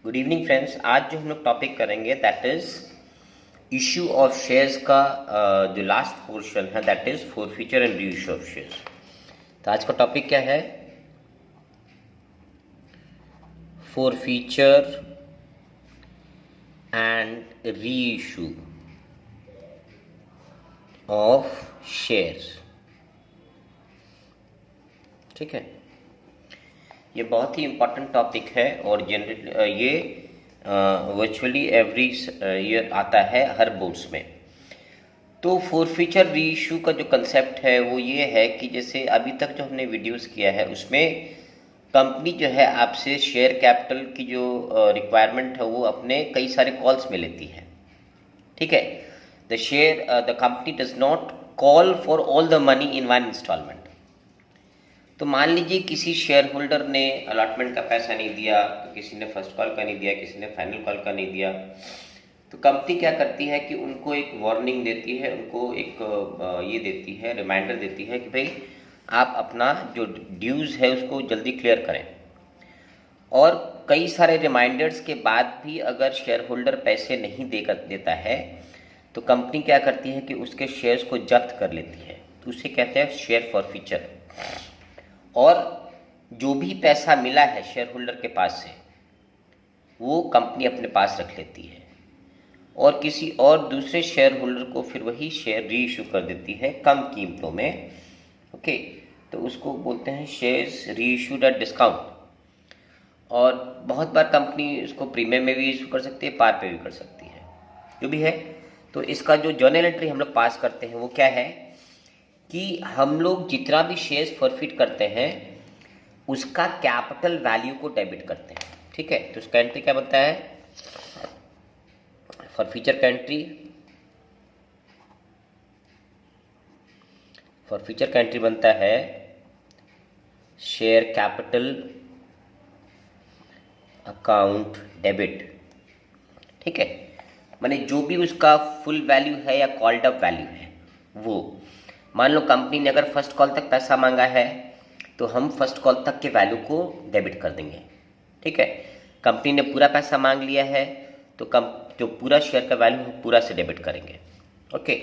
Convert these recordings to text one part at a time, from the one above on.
Good evening friends. आज जो हम लोग टॉपिक करेंगे that is issue of shares का जो लास्ट पोर्शन है that is forfeiture and re issue of shares. तो आज का टॉपिक क्या है? Forfeiture and re issue of shares. ठीक है, ये बहुत ही इम्पोर्टेंट टॉपिक है और जनरल ये वर्चुअली एवरी ईयर आता है हर बोर्ड्स में। तो फॉरफीचर री इशू का जो कंसेप्ट है वो ये है कि जैसे अभी तक जो हमने वीडियोस किया है उसमें कंपनी जो है आपसे शेयर कैपिटल की जो रिक्वायरमेंट है वो अपने कई सारे कॉल्स में लेती है। ठीक है, the company does not call for all the money in one instalment. तो मान लीजिए किसी शेयर होल्डर ने अलॉटमेंट का पैसा नहीं दिया, तो किसी ने फर्स्ट कॉल का नहीं दिया, किसी ने फाइनल कॉल का नहीं दिया, तो कंपनी क्या करती है कि उनको एक वार्निंग देती है, उनको एक ये देती है, रिमाइंडर देती है कि भाई आप अपना जो ड्यूज़ है उसको जल्दी क्लियर करें। और कई सारे रिमाइंडर्स के बाद भी अगर शेयर होल्डर पैसे नहीं देता है तो कंपनी क्या करती है कि उसके शेयर्स को जब्त कर लेती है। तो उसे कहते हैं शेयर फॉरफीचर। और जो भी पैसा मिला है शेयर होल्डर के पास से वो कंपनी अपने पास रख लेती है और किसी और दूसरे शेयर होल्डर को फिर वही शेयर री इशू कर देती है कम कीमतों में। ओके, तो उसको बोलते हैं शेयर्स री इशूड एट डिस्काउंट। और बहुत बार कंपनी इसको प्रीमियम में भी इशू कर सकती है, पार पे भी कर सकती है, जो भी है। तो इसका जो जर्नल एंट्री हम लोग पास करते हैं वो क्या है कि हम लोग जितना भी शेयर्स फॉरफिट करते हैं उसका कैपिटल वैल्यू को डेबिट करते हैं। ठीक है, तो उसका एंट्री क्या बनता है? फॉरफीचर का एंट्री बनता है शेयर कैपिटल अकाउंट डेबिट। ठीक है, माने जो भी उसका फुल वैल्यू है या कॉल्ड अप वैल्यू है वो। मान लो कंपनी ने अगर फर्स्ट कॉल तक पैसा मांगा है तो हम फर्स्ट कॉल तक के वैल्यू को डेबिट कर देंगे। ठीक है, कंपनी ने पूरा पैसा मांग लिया है तो जो पूरा शेयर का वैल्यू हम पूरा से डेबिट करेंगे। Okay,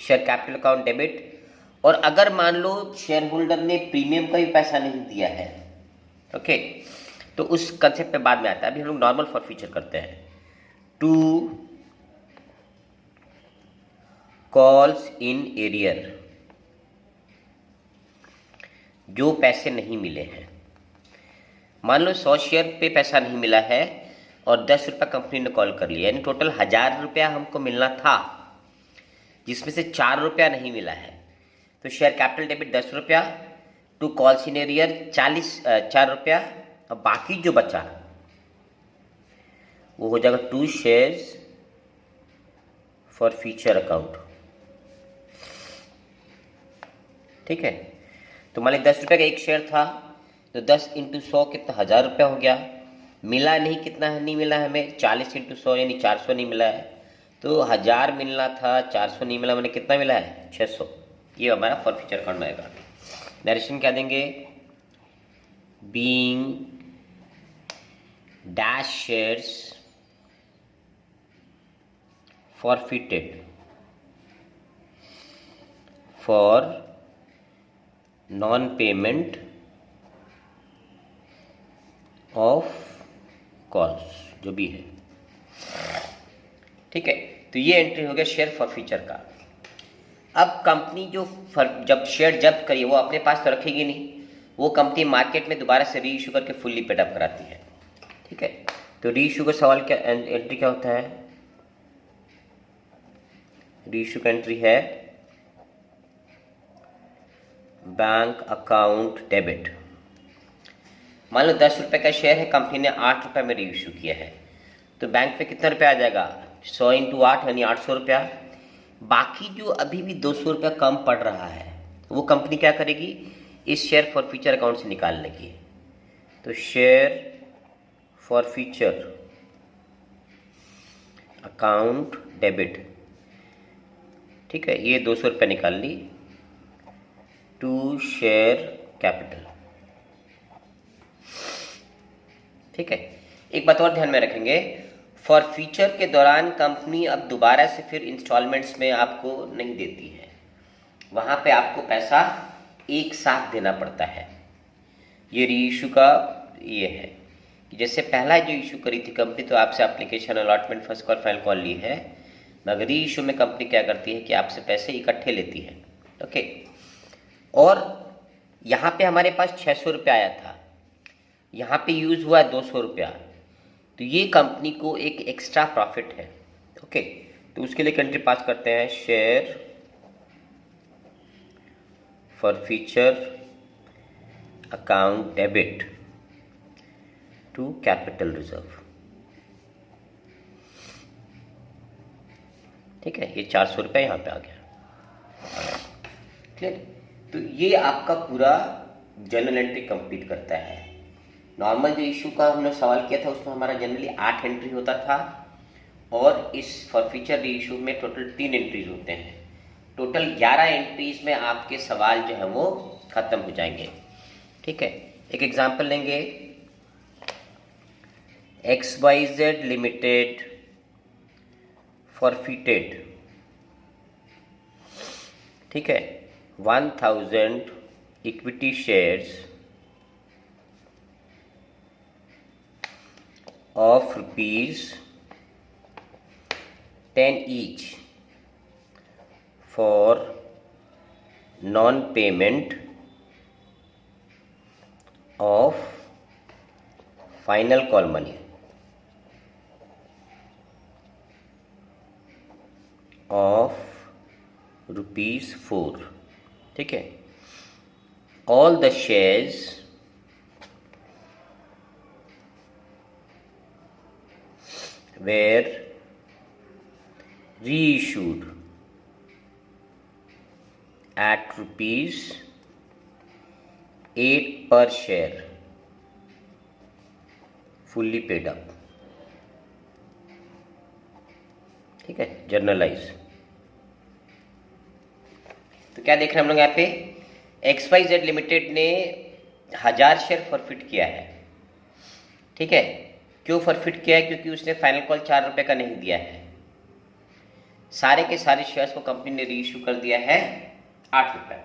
share capital account debit. और अगर मान लो शेयर होल्डर ने प्रीमियम का भी पैसा नहीं दिया है, ओके, तो उस कंसेप्ट पे बाद में आता है। अभी हम लोग नॉर्मल फॉरफीचर करते हैं। टू कॉल्स इन एरियर, जो पैसे नहीं मिले हैं। मान लो 100 शेयर पे पैसा नहीं मिला है और 10 रुपया कंपनी ने कॉल कर लिया, यानी टोटल 1000 रुपया हमको मिलना था जिसमें से 4 रुपया नहीं मिला है। तो शेयर कैपिटल डेबिट 10 रुपया, टू कॉल्स इन एरियर 4 रुपया, और बाकी जो बचा वो हो जाएगा to shares forfeiture account. ठीक है, तो मान लीजिए 10 रुपये का एक शेयर था तो 10 इंटू 100 कितना 1000 रुपया हो गया। मिला नहीं, कितना नहीं मिला हमें? 40 इंटू 100 यानी 400 नहीं मिला है। तो 1000 मिलना था, 400 नहीं मिला, मैंने कितना मिला है? 600। ये हमारा फॉरफीचर अकाउंट आएगा। नरेशन क्या देंगे? Being dash shares forfeited for non payment of calls, जो भी है। ठीक है, तो ये एंट्री हो गया शेयर फॉरफीचर का। अब कंपनी जो जब शेयर जब्त करिए वो अपने पास तो रखेगी नहीं, वो कंपनी मार्केट में दोबारा से री इशू करके फुल्ली पेड अप कराती है। ठीक है, तो री इशू का सवाल क्या, एंट्री क्या होता है? री इशू का एंट्री है बैंक अकाउंट डेबिट। मान लो 10 रुपये का शेयर है, कंपनी ने 8 रुपये में री इशू किया है, तो बैंक पे कितना रुपया आ जाएगा? 100 इंटू 8 यानी 800 रुपया। बाकी जो अभी भी 200 रुपया कम पड़ रहा है वो कंपनी क्या करेगी? इस शेयर फॉरफीचर अकाउंट से निकाल लेगी। तो शेयर फॉरफीचर अकाउंट डेबिट। ठीक है, ये 200 रुपया निकाल ली टू शेयर कैपिटल। ठीक है, एक बात और ध्यान में रखेंगे, फॉर फ्यूचर के दौरान कंपनी अब दोबारा से फिर इंस्टॉलमेंट्स में आपको नहीं देती है, वहाँ पे आपको पैसा एक साथ देना पड़ता है। ये री इशू का ये है कि जैसे पहला जो इशू करी थी कंपनी, तो आपसे application allotment first call final call ली है, मगर री इशू में कंपनी क्या करती है कि आपसे पैसे इकट्ठे लेती है। ओके, और यहाँ पे हमारे पास 600 रुपया आया था, यहाँ पे यूज़ हुआ 200 रुपया, तो ये कंपनी को एक एक्स्ट्रा प्रॉफिट है। ओके, तो उसके लिए कंट्री पास करते हैं, share forfeiture account debit to capital reserve. ठीक है, ये 400 रुपये यहाँ पे आ गया। क्लियर? तो ये आपका पूरा जर्नल एंट्री कंप्लीट करता है। नॉर्मल जो इशू का हमने सवाल किया था उसमें हमारा जनरली 8 एंट्री होता था, और इस फॉर फ्यूचर री इशू में टोटल 3 एंट्रीज होते हैं। टोटल 11 एंट्रीज में आपके सवाल जो है वो खत्म हो जाएंगे। ठीक है, एक एग्जांपल लेंगे, XYZ लिमिटेड फॉरफिटेड, ठीक है, 1000 equity shares of ₹10 each for non-payment of final call money of ₹4। ठीक है, all the shares were reissued at ₹8 per share, fully paid up। ठीक है, जर्नलाइज। तो क्या देख रहे हैं हम लोग यहाँ पे, XYZ लिमिटेड ने 1000 शेयर फॉरफिट किया है। ठीक है, क्यों फॉरफिट किया है? क्योंकि उसने फाइनल कॉल 4 रुपये का नहीं दिया है, सारे के सारे शेयर्स को कंपनी ने री इशू कर दिया है 8 रुपये।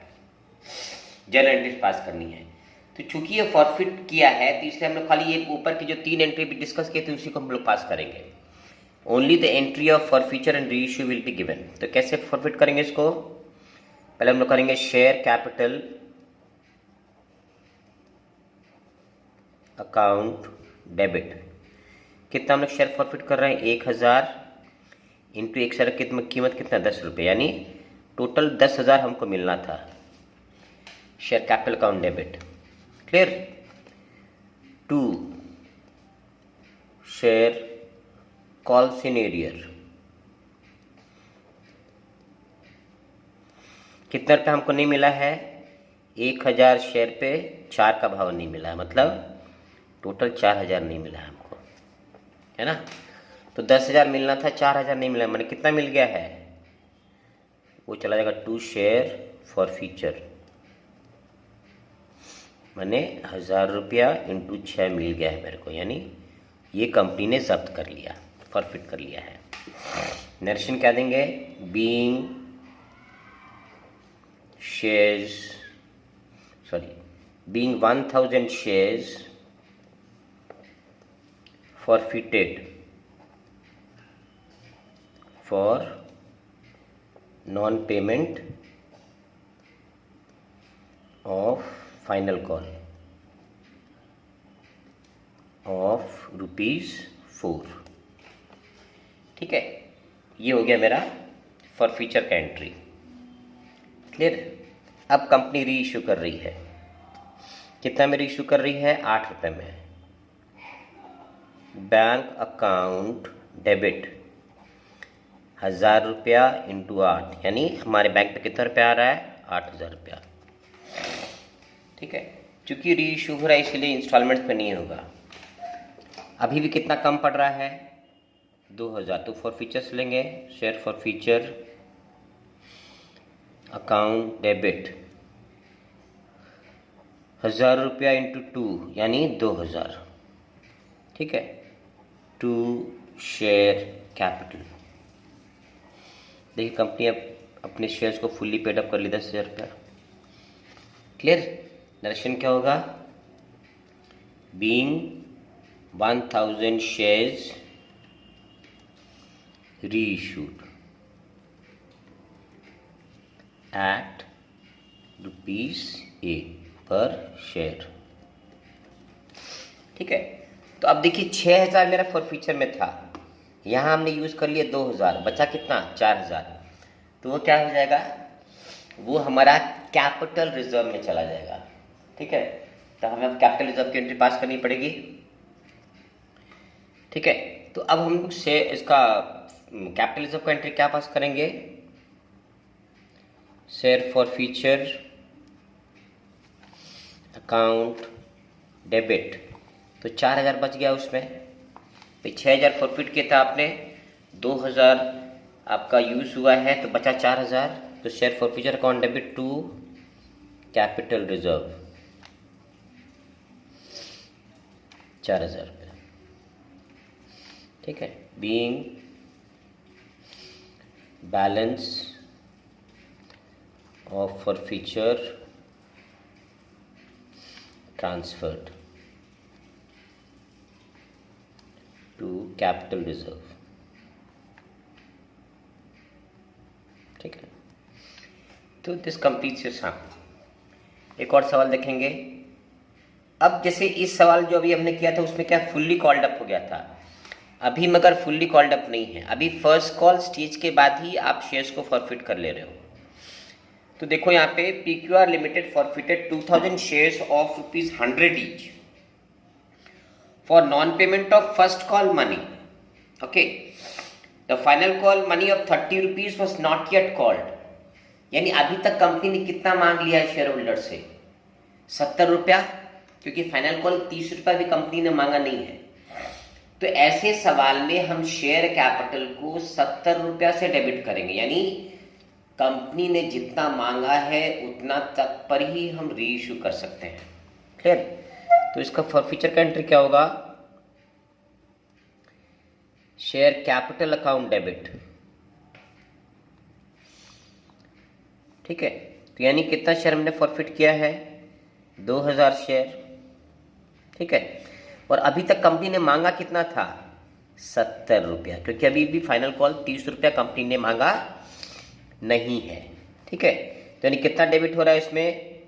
जनरल एंट्री पास करनी है, तो चूंकि ये फॉरफिट किया है तो इसलिए हम लोग खाली ये ऊपर की जो 3 एंट्री भी डिस्कस किए थे उसी को हम लोग पास करेंगे। Only the entry of forfeiture and re issue will be given. तो कैसे फॉरफिट करेंगे इसको? पहले हम लोग करेंगे शेयर कैपिटल अकाउंट डेबिट। कितना हम लोग शेयर फॉरफिट कर रहे हैं? 1000 इंटू 1 शेयर की कीमत कितना? 10 रुपये, यानी टोटल 10,000 हमको मिलना था। Share capital account debit. Clear? 2 share call senior, कितना रुपये हमको नहीं मिला है? 1000 शेयर पे 4 का भाव नहीं मिला है, मतलब टोटल 4000 नहीं मिला है हमको, है ना। तो 10,000 मिलना था, 4000 नहीं मिला, मैंने कितना मिल गया है? वो चला जाएगा 2 शेयर फॉर फ्यूचर, मैंने 1000 रुपया इंटू 6 मिल गया है मेरे को, यानी ये कंपनी ने जब्त कर लिया, फॉरफिट कर लिया है। नरेशन क्या देंगे? Being shares, being 1000 shares forfeited for non-payment of final call of ₹4। ठीक है, ये हो गया मेरा फॉर फ्यूचर का एंट्री। क्लियर? अब कंपनी री इशू कर रही है, कितना में री इशू कर रही है? 8 रुपये में। बैंक अकाउंट डेबिट 1000 रुपया इंटू 8, यानी हमारे बैंक पे कितना रुपया आ रहा है? 8000 रुपया। ठीक है, चूंकि री इशू हो रहा है इसलिए इंस्टॉलमेंट्स पे नहीं होगा। अभी भी कितना कम पड़ रहा है? 2000। तो फॉर फीचर्स लेंगे, share for feature account debit 1000 रुपया इंटू 2, यानी 2000। ठीक है, टू शेयर कैपिटल। देखिए कंपनी अब अपने शेयर्स को फुल्ली पेड अप कर ली 10,000 रुपया। क्लियर? नरेशन क्या होगा? बीइंग 1000 शेयर्स रीइश्यूड एट ₹8 पर शेयर। ठीक है, तो अब देखिए 6,000 मेरा फॉरफीचर में था, यहाँ हमने यूज़ कर लिया 2,000, बचा कितना? 4,000। तो वो क्या हो जाएगा? वो हमारा कैपिटल रिजर्व में चला जाएगा। ठीक है, तो हमें अब कैपिटल रिजर्व की एंट्री पास करनी पड़ेगी। ठीक है, तो अब हम से इसका कैपिटल रिजर्व का एंट्री क्या पास करेंगे? Share forfeiture account debit. तो 4,000 बच गया उसमें, तो 6,000 फॉरफिट किया था आपने, 2,000 आपका यूज हुआ है, तो बचा 4,000। तो share forfeiture account debit to capital reserve 4,000 रुपये। ठीक है, being balance of forfeiture transferred to capital reserve. ठीक है, तो दिस कंप्लीट्स योर सम। एक और सवाल देखेंगे। अब जैसे इस सवाल जो अभी हमने किया था उसमें क्या फुल्ली कॉल्ड अप हो गया था, अभी मगर फुल्ली कॉल्ड अप नहीं है, अभी फर्स्ट कॉल स्टेज के बाद ही आप शेयर्स को फॉरफिट कर ले रहे हो। तो देखो यहाँ पे PQR limited forfeited 2000 shares of ₹100 each for non-payment of first call money. Okay, the final call money of ₹30 was not yet called. यानी अभी तक कंपनी ने कितना मांग लिया है शेयर होल्डर से? 70 रुपया, क्योंकि फाइनल कॉल 30 रुपया भी कंपनी ने मांगा नहीं है। तो ऐसे सवाल में हम शेयर कैपिटल को 70 रुपया से डेबिट करेंगे, यानी कंपनी ने जितना मांगा है उतना तक पर ही हम री इशू कर सकते हैं। क्लियर? तो इसका फॉरफीचर का एंट्री क्या होगा? Share capital account debit. ठीक है, तो यानी कितना शेयर हमने फॉरफिट किया है? 2,000 शेयर। ठीक है, और अभी तक कंपनी ने मांगा कितना था? 70 रुपया, क्योंकि अभी भी फाइनल कॉल 30 रुपया कंपनी ने मांगा नहीं है। ठीक है, तो यानी कितना डेबिट हो रहा है इसमें?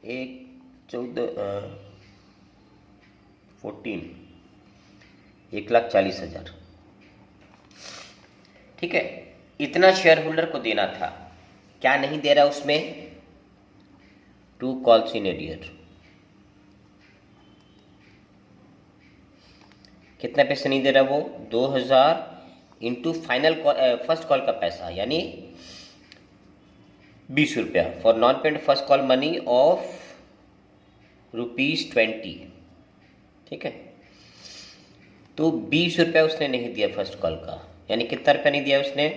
1,40,000। ठीक है, इतना शेयर होल्डर को देना था, क्या नहीं दे रहा उसमें? 2 कॉल्स इन एरियर। कितना पैसे नहीं दे रहा वो? 2,000 इंटू फाइनल फर्स्ट कॉल का पैसा, यानी 20 रुपया for non paid first call money of ₹20। ठीक है, तो 20 रुपया उसने नहीं दिया फर्स्ट कॉल का, यानी कितना रुपया नहीं दिया उसने?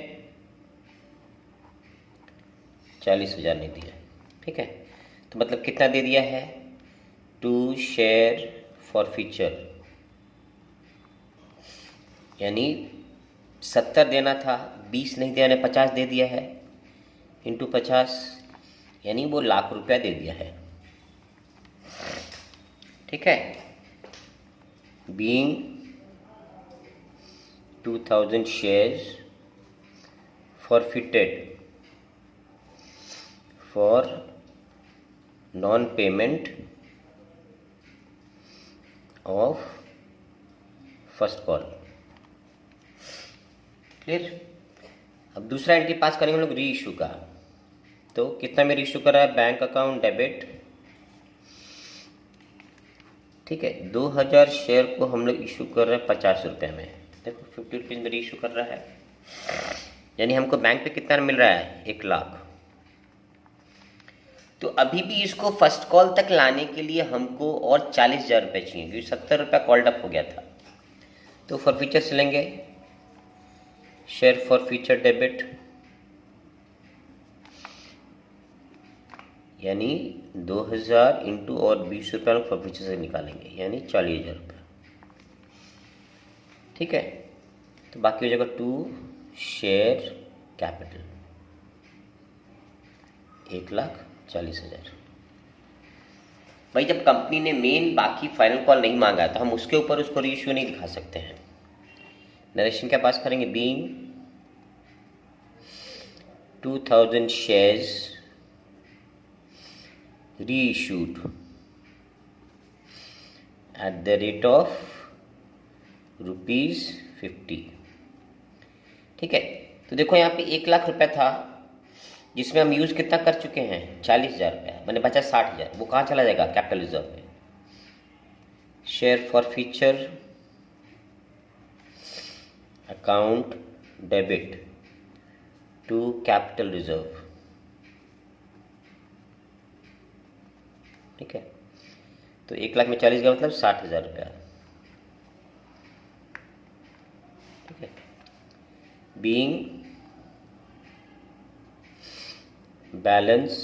40,000 नहीं दिया। ठीक है, तो मतलब कितना दे दिया है? 2 शेयर फॉरफीचर, यानी 70 देना था, 20 नहीं दिया, यानी 50 दे दिया है, इंटू 50, यानी वो लाख रुपया दे दिया है। ठीक है, being 2000 shares forfeited for non-payment of first call। Clear? अब दूसरा एंट्री पास करेंगे हम लोग री इशू का। तो कितना में री इशू कर रहा है? Bank account debit. ठीक है, 2,000 शेयर को हम लोग इशू कर रहे हैं 50 रुपये में। देखो 50 रुपीज़ में री इशू कर रहा है, यानी हमको बैंक पे कितना मिल रहा है? 1 लाख। तो अभी भी इसको फर्स्ट कॉल तक लाने के लिए हमको और 40,000 रुपये चाहिए, क्योंकि 70 रुपया कॉल्ड अप हो गया था। तो फॉरफीचर से लेंगे शेयर फॉरफीचर डेबिट, यानी 2,000 इंटू और 20 रुपया फॉरफीचर से निकालेंगे, यानी 40,000 रुपये। ठीक है, तो बाकी हो जाएगा टू शेयर कैपिटल 1,40,000। भाई जब कंपनी ने मेन बाकी फाइनल कॉल नहीं मांगा तो हम उसके ऊपर उसको रीइश्यू नहीं दिखा सकते हैं। नरेशन क्या पास करेंगे, being 2000 shares reissued at the rate of ₹50। ठीक है, तो देखो यहाँ पे 1,00,000 रुपये था जिसमें हम यूज़ कितना कर चुके हैं, 40,000 रुपया, मैंने बचा 60,000। वो कहाँ चला जाएगा, कैपिटल रिजर्व में। Share forfeiture account debit to capital reserve. ठीक है, तो 1,00,000 में 40 का मतलब 60,000 रुपया। ठीक है, being balance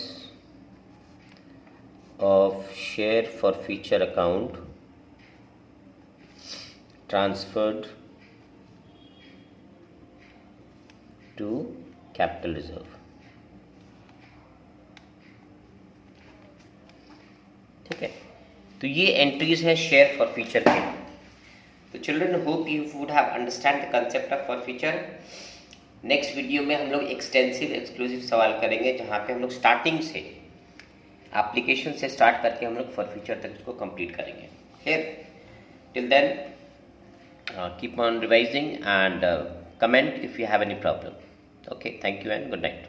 of share for future account transferred to capital reserve। ठीक है, तो ये एंट्रीज है शेयर फॉर फ्यूचर के। तो children, hope you would have understand the concept of for future. Next video में हम लोग एक्सटेंसिव एक्सक्लूसिव सवाल करेंगे, जहाँ पे हम लोग स्टार्टिंग से एप्लीकेशन से स्टार्ट करके हम लोग फॉर फ्यूचर तक उसको कंप्लीट करेंगे। Clear? Till then keep on revising and comment if you have any problem. Okay, thank you and good night.